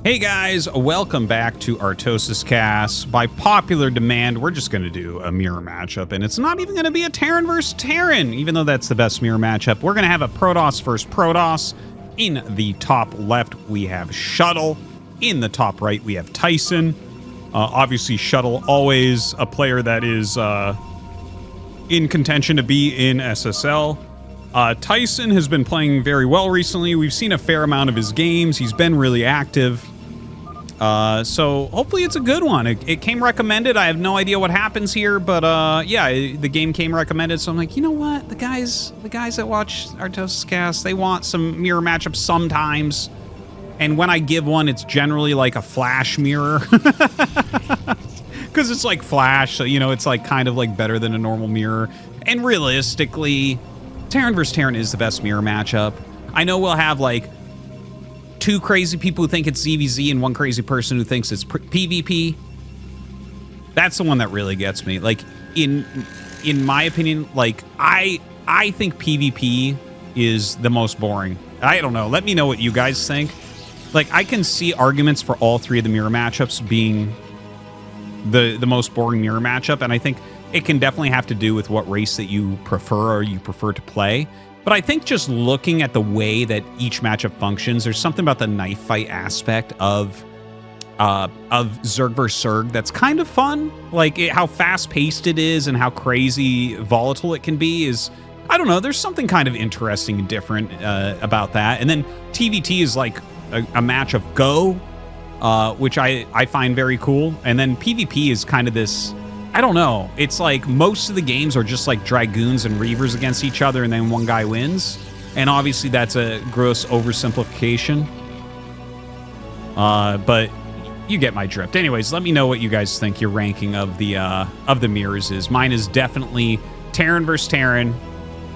Hey guys, welcome back to ArtosisCasts. By popular demand, we're just going to do a mirror matchup, and it's not even going to be a Terran versus Terran, even though that's the best mirror matchup. We're going to have a Protoss versus Protoss. In the top left, we have Shuttle. In the top right, we have Tyson. Obviously, Shuttle, always a player that is in contention to be in SSL. Tyson has been playing very well recently. We've seen a fair amount of his games. He's been really active. So hopefully it's a good one. It came recommended. I have no idea what happens here, but yeah, the game came recommended. So I'm like, you know what? The guys that watch ArtosisCasts, they want some mirror matchups sometimes. And when I give one, it's generally like a flash mirror. Because it's like flash, so, you know, it's like kind of like better than a normal mirror. And realistically, Terran vs. Terran is the best mirror matchup. I know we'll have like two crazy people who think it's ZVZ and one crazy person who thinks it's PvP. That's the one that really gets me. Like in my opinion, like I think PvP is the most boring. I don't know. Let me know what you guys think. Like I can see arguments for all three of the mirror matchups being the most boring mirror matchup, and I think it can definitely have to do with what race that you prefer or you prefer to play. But I think just looking at the way that each matchup functions, there's something about the knife fight aspect of Zerg vs. Zerg that's kind of fun. Like how fast-paced it is and how crazy volatile it can be is, I don't know, there's something kind of interesting and different about that. And then TVT is like a match of Go, which I find very cool. And then PvP is kind of this, I don't know. It's like most of the games are just like Dragoons and Reavers against each other and then one guy wins. And obviously that's a gross oversimplification. But you get my drift. Anyways, let me know what you guys think your ranking of the mirrors is. Mine is definitely Terran versus Terran,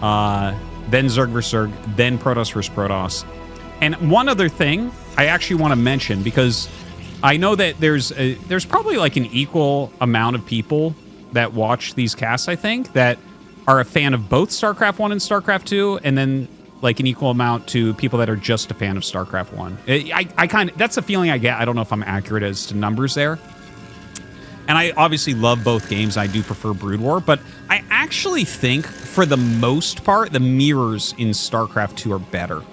then Zerg versus Zerg, then Protoss versus Protoss. And one other thing I actually want to mention, because I know that there's probably like an equal amount of people that watch these casts, I think, that are a fan of both StarCraft 1 and StarCraft 2, and then like an equal amount to people that are just a fan of StarCraft 1. I kind of, that's the feeling I get. I don't know if I'm accurate as to numbers there. And I obviously love both games. I do prefer Brood War, but I actually think for the most part, the mirrors in StarCraft 2 are better.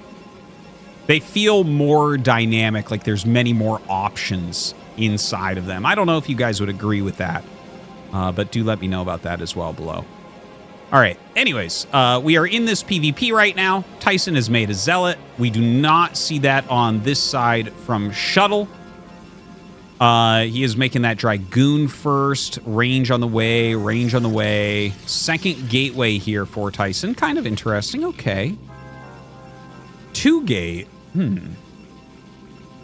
They feel more dynamic, like there's many more options inside of them. I don't know if you guys would agree with that, but do let me know about that as well below. All right, anyways, we are in this PvP right now. Tyson has made a Zealot. We do not see that on this side from Shuttle. He is making that Dragoon first. Range on the way, range on the way. Second gateway here for Tyson. Kind of interesting, okay. 2-gate.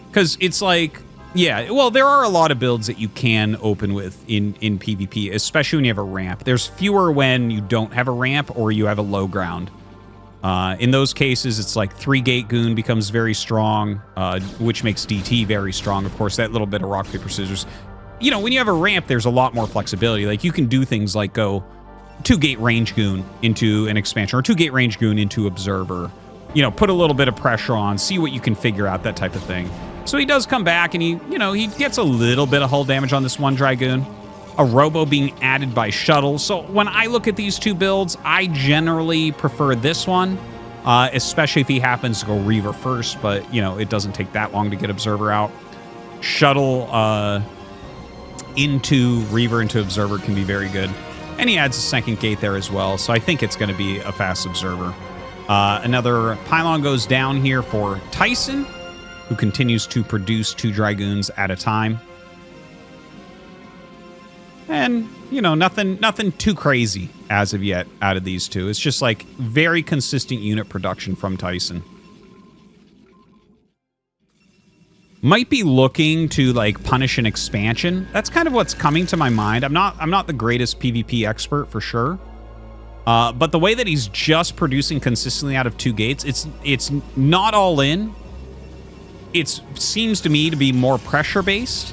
Because it's like, yeah, well, there are a lot of builds that you can open with in PvP, especially when you have a ramp. There's fewer when you don't have a ramp or you have a low ground. In those cases, it's like 3-gate Goon becomes very strong, which makes DT very strong. Of course, that little bit of rock, paper, scissors. You know, when you have a ramp, there's a lot more flexibility. Like, you can do things like go 2-gate range Goon into an expansion or 2-gate range Goon into Observer. You know, put a little bit of pressure on, see what you can figure out, that type of thing. So he does come back, and he gets a little bit of hull damage on this one Dragoon. A Robo being added by Shuttle. So when I look at these two builds, I generally prefer this one, especially if he happens to go Reaver first, but, you know, it doesn't take that long to get Observer out. Shuttle into Reaver into Observer can be very good. And he adds a second gate there as well, so I think it's going to be a fast Observer. Another pylon goes down here for Tyson, who continues to produce 2 Dragoons at a time. And, you know, nothing too crazy as of yet out of these two. It's just like very consistent unit production from Tyson. Might be looking to like punish an expansion. That's kind of what's coming to my mind. I'm not the greatest PvP expert for sure. But the way that he's just producing consistently out of 2 gates, it's not all in. It seems to me to be more pressure-based.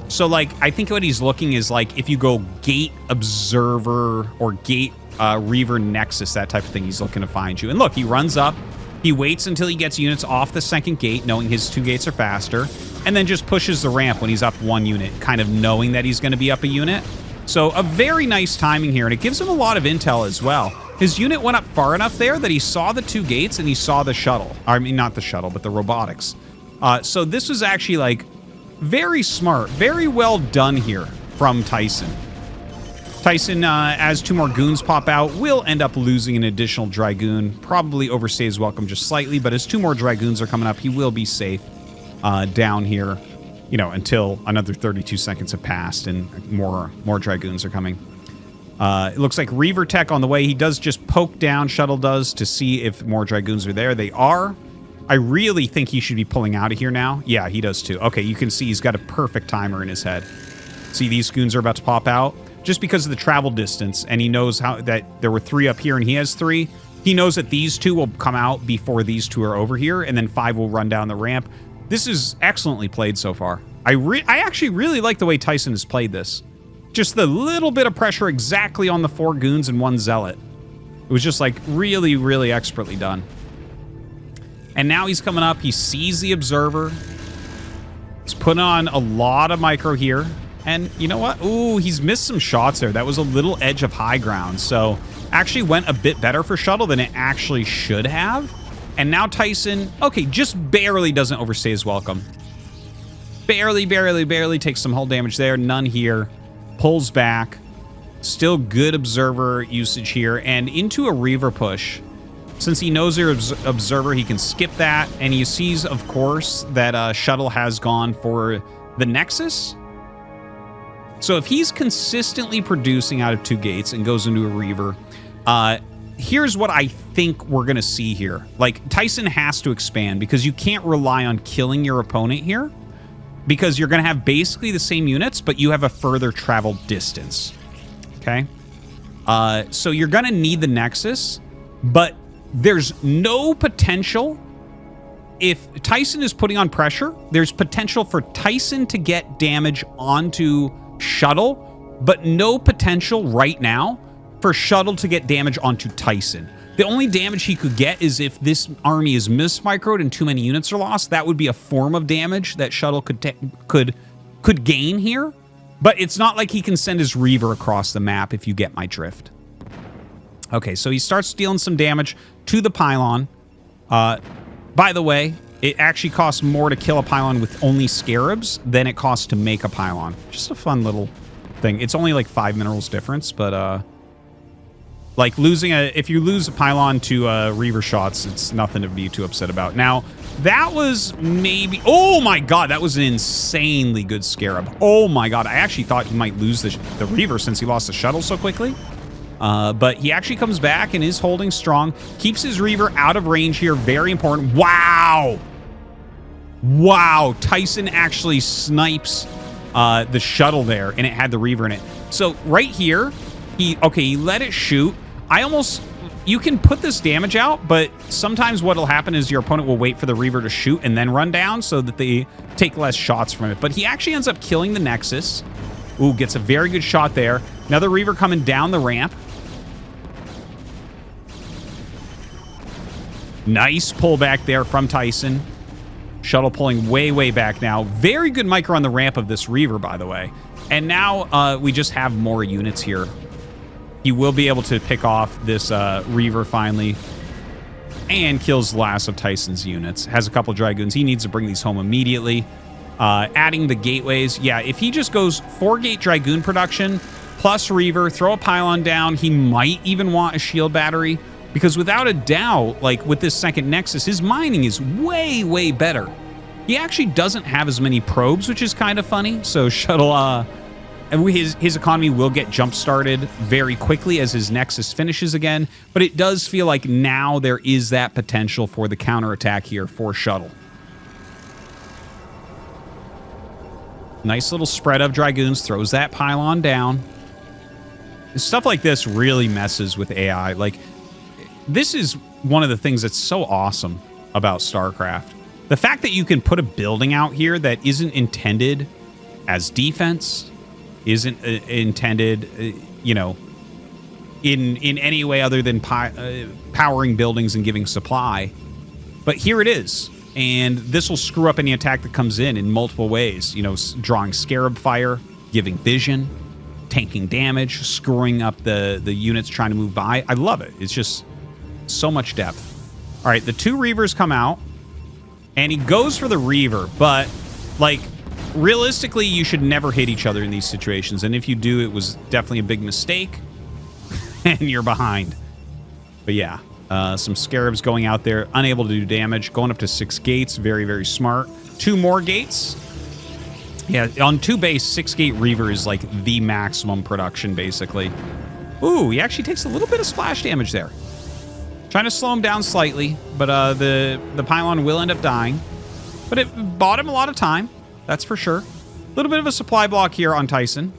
So, like, I think what he's looking is, like, if you go gate Observer or gate Reaver Nexus, that type of thing, he's looking to find you. And look, he runs up. He waits until he gets units off the second gate, knowing his 2 gates are faster. and then just pushes the ramp when he's up 1 unit, kind of knowing that he's going to be up a unit. So a very nice timing here, and it gives him a lot of intel as well. His unit went up far enough there that he saw the 2 gates and he saw the shuttle. I mean, not the shuttle, but the robotics. So this was actually, like, very smart, very well done here from Tyson. Tyson, as 2 more goons pop out, will end up losing an additional Dragoon. Probably overstay his welcome just slightly, but as 2 more Dragoons are coming up, he will be safe down here, you know, until another 32 seconds have passed and more Dragoons are coming. It looks like Reaver Tech on the way. He does just poke down, Shuttle does, to see if more Dragoons are there. They are. I really think he should be pulling out of here now. Yeah, he does too. Okay, you can see he's got a perfect timer in his head. See, these goons are about to pop out. Just because of the travel distance, and he knows how that there were 3 up here and he has 3. He knows that these 2 will come out before these 2 are over here, and then 5 will run down the ramp. This is excellently played so far. I actually really like the way Tyson has played this. Just the little bit of pressure exactly on the 4 goons and 1 zealot. It was just like really, really expertly done. And now he's coming up. He sees the observer. He's putting on a lot of micro here. And you know what? Ooh, he's missed some shots there. That was a little edge of high ground. So actually went a bit better for Shuttle than it actually should have. And now Tyson, okay, just barely doesn't overstay his welcome. Barely takes some hull damage there. None here. Pulls back. Still good observer usage here. And into a Reaver push. Since he knows there's observer, he can skip that. And he sees, of course, that Shuttle has gone for the Nexus. So if he's consistently producing out of 2 gates and goes into a Reaver, here's what I think we're going to see here. Like, Tyson has to expand because you can't rely on killing your opponent here because you're going to have basically the same units, but you have a further travel distance. Okay? So you're going to need the Nexus, but there's no potential. If Tyson is putting on pressure, there's potential for Tyson to get damage onto Shuttle, but no potential right now for Shuttle to get damage onto Tyson. The only damage he could get is if this army is mismicroed and too many units are lost. That would be a form of damage that Shuttle could gain here, but it's not like he can send his Reaver across the map, if you get my drift. Okay, so he starts dealing some damage to the pylon. By the way, it actually costs more to kill a pylon with only scarabs than it costs to make a pylon. Just a fun little thing. It's only like 5 minerals difference, but like losing if you lose a pylon to Reaver shots, it's nothing to be too upset about. Now, that was maybe, oh my god, that was an insanely good scarab. Oh my god, I actually thought he might lose the Reaver since he lost the Shuttle so quickly. But he actually comes back and is holding strong. Keeps his Reaver out of range here. Very important. Wow. Wow. Tyson actually snipes the Shuttle there, and it had the Reaver in it. So right here, he let it shoot. You can put this damage out, but sometimes what'll happen is your opponent will wait for the Reaver to shoot and then run down so that they take less shots from it. But he actually ends up killing the Nexus. Ooh, gets a very good shot there. Another Reaver coming down the ramp. Nice pullback there from Tyson. Shuttle pulling way back now. Very good micro on the ramp of this Reaver, by the way. And now we just have more units here. He will be able to pick off this Reaver finally. And kills the last of Tyson's units. Has a couple Dragoons. He needs to bring these home immediately. Adding the gateways. Yeah, if he just goes 4-gate Dragoon production plus Reaver, throw a pylon down, he might even want a shield battery. Because without a doubt, like with this second Nexus, his mining is way better. He actually doesn't have as many probes, which is kind of funny. So Shuttle, and his economy will get jump-started very quickly as his Nexus finishes again. But it does feel like now there is that potential for the counterattack here for Shuttle. Nice little spread of Dragoons, throws that pylon down. Stuff like this really messes with AI. Like, this is one of the things that's so awesome about StarCraft. The fact that you can put a building out here that isn't intended as defense, isn't intended, you know, in any way other than powering buildings and giving supply. But here it is. and this will screw up any attack that comes in multiple ways. You know, drawing Scarab Fire, giving vision, tanking damage, screwing up the units trying to move by. I love it. It's just so much depth. All right, the 2 Reavers come out, and he goes for the Reaver, but, like, realistically, you should never hit each other in these situations, and if you do, it was definitely a big mistake, and you're behind. But yeah, some Scarabs going out there, unable to do damage, going up to 6 gates, very, very smart. 2 more gates. Yeah, on 2 base, 6-gate Reaver is like the maximum production, basically. Ooh, he actually takes a little bit of splash damage there. Trying to slow him down slightly, but the pylon will end up dying. But it bought him a lot of time, that's for sure. A little bit of a supply block here on Tyson.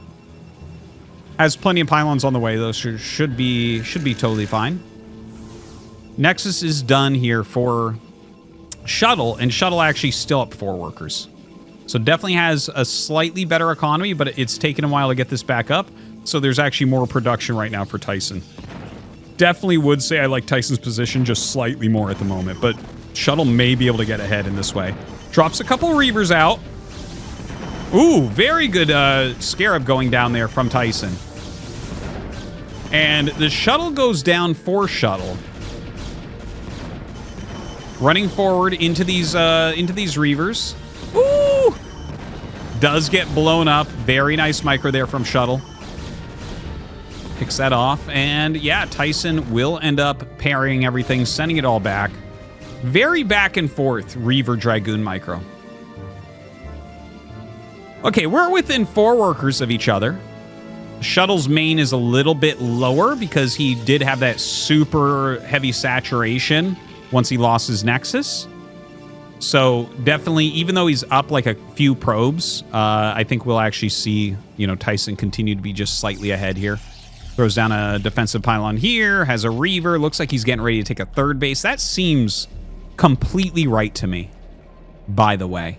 Has plenty of pylons on the way, though, so should be totally fine. Nexus is done here for Shuttle, and Shuttle actually still up 4 workers. So definitely has a slightly better economy, but it's taken a while to get this back up. So there's actually more production right now for Tyson. Definitely would say I like Tyson's position just slightly more at the moment, but Shuttle may be able to get ahead in this way. Drops a couple Reavers out. Ooh, very good Scarab going down there from Tyson. And the Shuttle goes down for Shuttle. Running forward into these Reavers. Ooh! Does get blown up. Very nice micro there from Shuttle. Picks that off. And yeah, Tyson will end up parrying everything, sending it all back. Very back and forth Reaver Dragoon micro. Okay, we're within 4 workers of each other. Shuttle's main is a little bit lower because he did have that super heavy saturation once he lost his Nexus. So definitely, even though he's up like a few probes, I think we'll actually see, you know, Tyson continue to be just slightly ahead here. Throws down a defensive pylon here, has a Reaver, looks like he's getting ready to take a 3rd base. That seems completely right to me, by the way.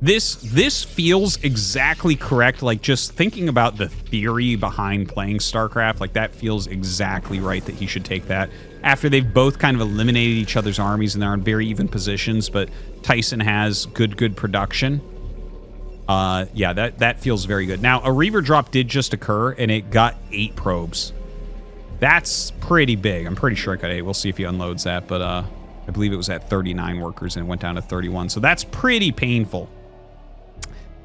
This feels exactly correct. Like, just thinking about the theory behind playing StarCraft, like, that feels exactly right that he should take that. After they've both kind of eliminated each other's armies and they're on very even positions, but Tyson has good production. Yeah, that feels very good. Now, a Reaver drop did just occur, and it got 8 probes. That's pretty big. I'm pretty sure it got 8. We'll see if he unloads that, but I believe it was at 39 workers and it went down to 31. So that's pretty painful.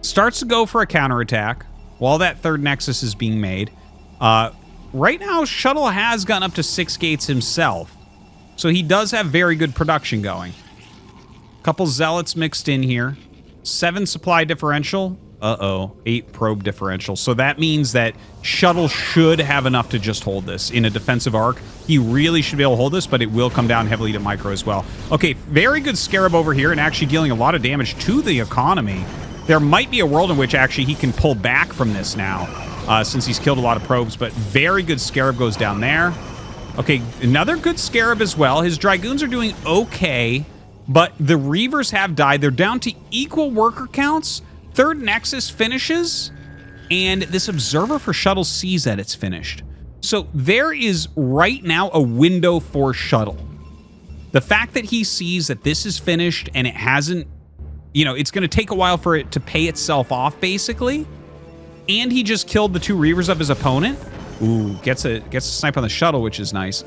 Starts to go for a counterattack while that 3rd Nexus is being made. Right now, Shuttle has gotten up to 6 gates himself, so he does have very good production going. Couple Zealots mixed in here. 7 supply differential. Uh-oh. 8 probe differential. So that means that Shuttle should have enough to just hold this in a defensive arc. He really should be able to hold this, but it will come down heavily to micro as well. Okay, very good Scarab over here and actually dealing a lot of damage to the economy. There might be a world in which actually he can pull back from this now, since he's killed a lot of probes, but very good Scarab goes down there. Okay, another good Scarab as well. His Dragoons are doing okay, but the Reavers have died. They're down to equal worker counts. 3rd Nexus finishes, and this Observer for Shuttle sees that it's finished. So there is right now a window for Shuttle. The fact that he sees that this is finished and it hasn't, you know, it's going to take a while for it to pay itself off, basically. And he just killed the 2 Reavers of his opponent. Ooh, gets a snipe on the Shuttle, which is nice.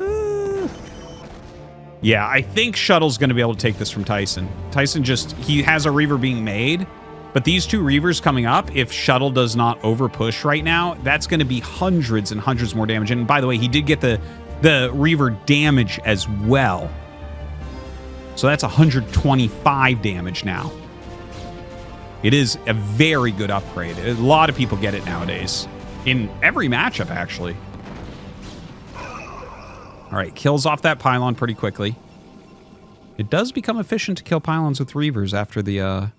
Yeah, I think Shuttle's going to be able to take this from Tyson. Tyson he has a Reaver being made, but these 2 Reavers coming up, if Shuttle does not over-push right now, that's going to be hundreds and hundreds more damage. And by the way, he did get the Reaver damage as well. So that's 125 damage now. It is a very good upgrade. A lot of people get it nowadays. In every matchup, actually. All right, kills off that pylon pretty quickly. It does become efficient to kill pylons with Reavers after the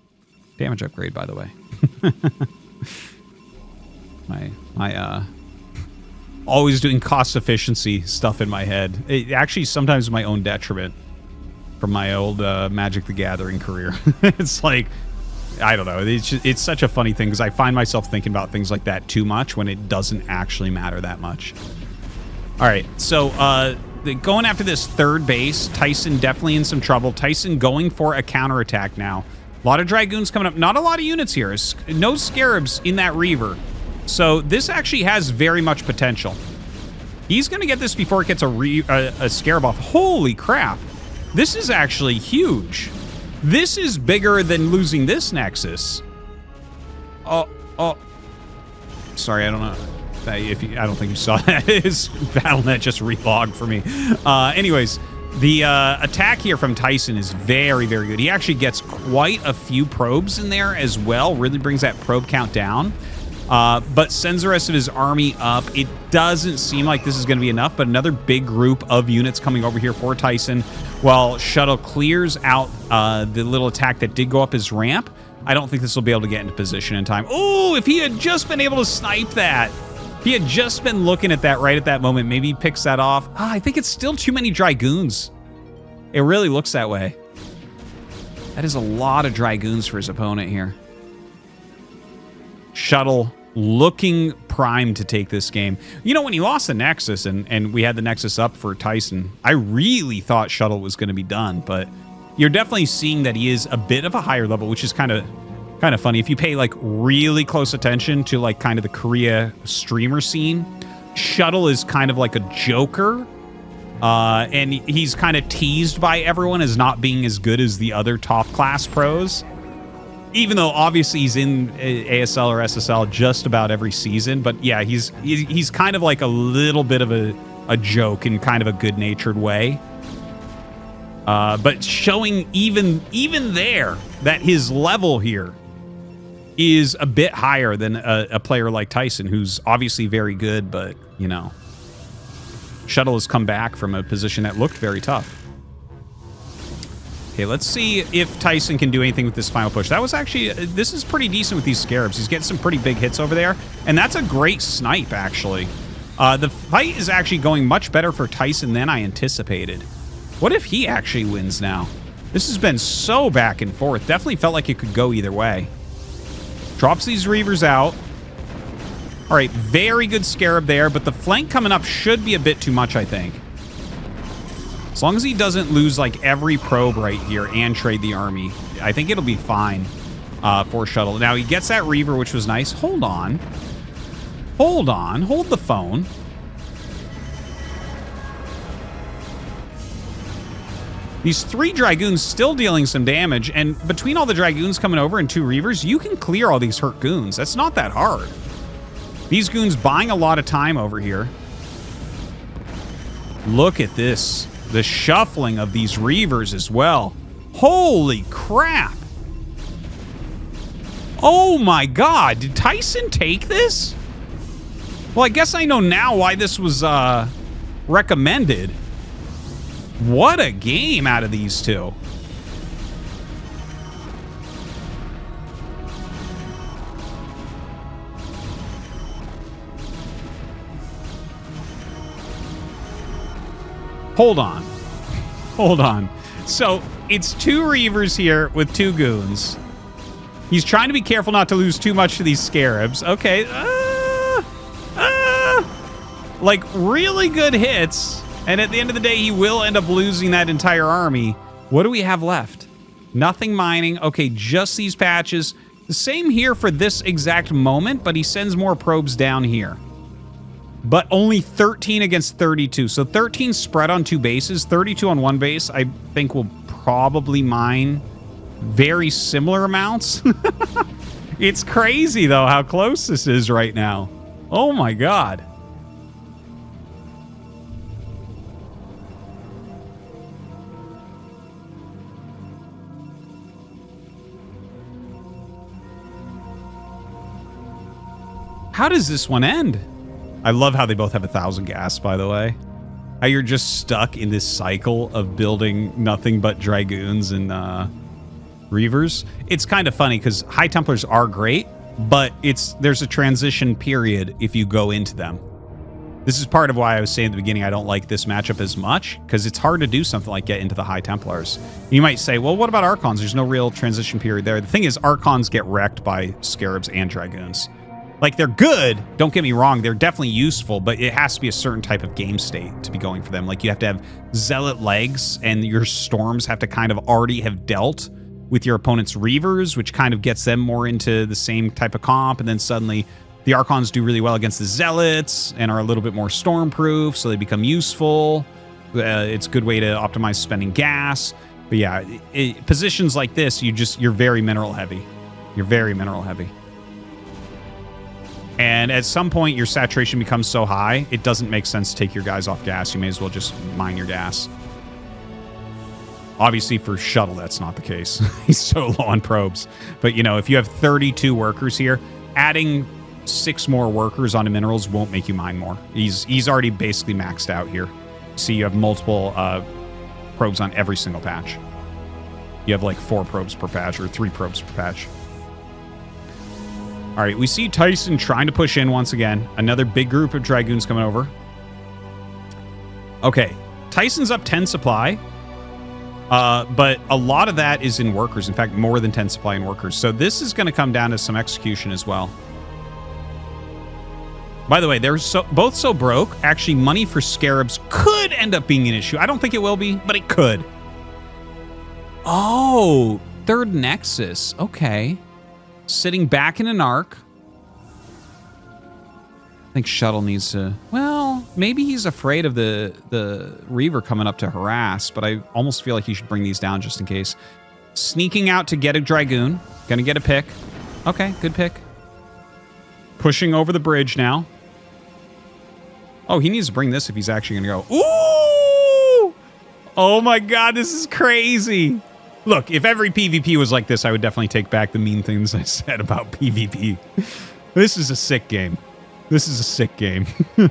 damage upgrade, by the way. my always doing cost efficiency stuff in my head. It actually sometimes my own detriment from my old Magic the Gathering career. It's like, I don't know. It's such a funny thing because I find myself thinking about things like that too much when it doesn't actually matter that much. All right, so going after this third base. Tyson definitely in some trouble. Tyson going for a counterattack now. A lot of Dragoons coming up. Not a lot of units here. No Scarabs in that Reaver. So this actually has very much potential. He's going to get this before it gets a Scarab off. Holy crap. This is actually huge. This is bigger than losing this Nexus. Oh. Sorry, I don't know. I don't think you saw that. His BattleNet just relogged for me. Anyways, the attack here from Tyson is very, very good. He actually gets quite a few probes in there as well. Really brings that probe count down. But sends the rest of his army up. It doesn't seem like this is going to be enough, but another big group of units coming over here for Tyson while Shuttle clears out the little attack that did go up his ramp. I don't think this will be able to get into position in time. Oh, if he had just been able to snipe that. If he had just been looking at that right at that moment, maybe he picks that off. I think it's still too many Dragoons. It really looks that way. That is a lot of Dragoons for his opponent here. Shuttle looking primed to take this game. You know, when he lost the Nexus and we had the Nexus up for Tyson, I really thought Shuttle was going to be done, but you're definitely seeing that he is a bit of a higher level, which is kind of funny. If you pay like really close attention to like kind of the Korea streamer scene, Shuttle is kind of like a joker, and he's kind of teased by everyone as not being as good as the other top class pros. Even though obviously he's in ASL or SSL just about every season, but yeah, he's kind of like a little bit of a joke in kind of a good-natured way. But showing even there that his level here is a bit higher than a player like Tyson, who's obviously very good, but, you know, Shuttle has come back from a position that looked very tough. Okay, let's see if Tyson can do anything with this final push. That was actually, this is pretty decent with these Scarabs. He's getting some pretty big hits over there, and that's a great snipe, actually. The fight is actually going much better for Tyson than I anticipated. What if he actually wins now? This has been so back and forth. Definitely felt like it could go either way. Drops these Reavers out. All right, very good Scarab there, but the flank coming up should be a bit too much, I think. As long as he doesn't lose like every probe right here and trade the army, I think it'll be fine for Shuttle. Now he gets that Reaver, which was nice. Hold on. Hold on. Hold the phone. These 3 Dragoons still dealing some damage, and between all the Dragoons coming over and 2 Reavers, you can clear all these hurt goons. That's not that hard. These goons buying a lot of time over here. Look at this. The shuffling of these Reavers as well. Holy crap. Oh my god. Did Tyson take this? Well, I guess I know now why this was recommended. What a game out of these two. Hold on. Hold on. So, it's 2 Reavers here with 2 goons. He's trying to be careful not to lose too much to these Scarabs. Okay. Like, really good hits. And at the end of the day, he will end up losing that entire army. What do we have left? Nothing mining. Okay, just these patches. The same here for this exact moment, but he sends more probes down here. But only 13 against 32. So 13 spread on 2 bases, 32 on 1 base. I think will probably mine very similar amounts. It's crazy, though, how close this is right now. Oh, my God. How does this one end? I love how they both have 1,000 gas, by the way. How you're just stuck in this cycle of building nothing but Dragoons and Reavers. It's kind of funny because High Templars are great, but there's a transition period if you go into them. This is part of why I was saying at the beginning I don't like this matchup as much, because it's hard to do something like get into the High Templars. You might say, well, what about Archons? There's no real transition period there. The thing is, Archons get wrecked by Scarabs and Dragoons. Like, they're good. Don't get me wrong. They're definitely useful, but it has to be a certain type of game state to be going for them. Like, you have to have Zealot legs, and your Storms have to kind of already have dealt with your opponent's Reavers, which kind of gets them more into the same type of comp. And then suddenly the Archons do really well against the Zealots and are a little bit more Storm-proof, so they become useful. It's a good way to optimize spending gas. But yeah, positions like this, you're very mineral heavy. You're very mineral heavy. And at some point, your saturation becomes so high, it doesn't make sense to take your guys off gas. You may as well just mine your gas. Obviously, for Shuttle, that's not the case. He's so low on probes. But, you know, if you have 32 workers here, adding 6 more workers onto minerals won't make you mine more. He's already basically maxed out here. See, you have multiple probes on every single patch. You have like 4 probes per patch or 3 probes per patch. All right, we see Tyson trying to push in once again. Another big group of Dragoons coming over. Okay, Tyson's up 10 supply. But a lot of that is in workers. In fact, more than 10 supply in workers. So this is going to come down to some execution as well. By the way, they're both so broke. Actually, money for Scarabs could end up being an issue. I don't think it will be, but it could. Oh, third Nexus. Okay. Sitting back in an arc. I think Shuttle needs to... Well, maybe he's afraid of the Reaver coming up to harass, but I almost feel like he should bring these down just in case. Sneaking out to get a Dragoon. Gonna get a pick. Okay, good pick. Pushing over the bridge now. Oh, he needs to bring this if he's actually gonna go. Ooh! Oh my god, this is crazy. Look, if every PvP was like this, I would definitely take back the mean things I said about PvP. This is a sick game. This is a sick game. All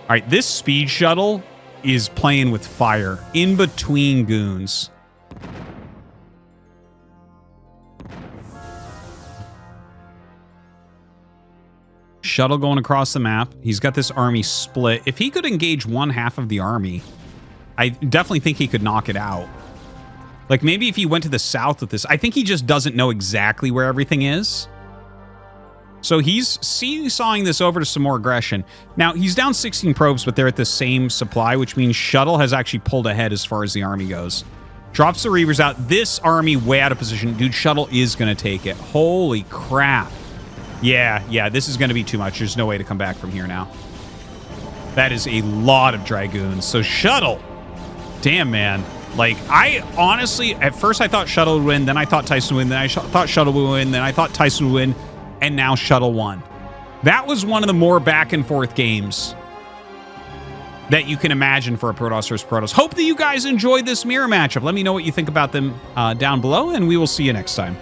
right, this speed shuttle is playing with fire in between goons. Shuttle going across the map. He's got this army split. If he could engage one half of the army, I definitely think he could knock it out. Like, maybe if he went to the south with this, I think he just doesn't know exactly where everything is. So he's seesawing this over to some more aggression. Now, he's down 16 probes, but they're at the same supply, which means Shuttle has actually pulled ahead as far as the army goes. Drops the Reavers out. This army way out of position. Dude, Shuttle is going to take it. Holy crap. Yeah, this is going to be too much. There's no way to come back from here now. That is a lot of Dragoons. So Shuttle... Damn, man. Like, I honestly, at first I thought Shuttle would win, then I thought Tyson would win, then I thought Shuttle would win, then I thought Tyson would win, and now Shuttle won. That was one of the more back and forth games that you can imagine for a Protoss versus Protoss. Hope that you guys enjoyed this mirror matchup. Let me know what you think about them down below, and we will see you next time.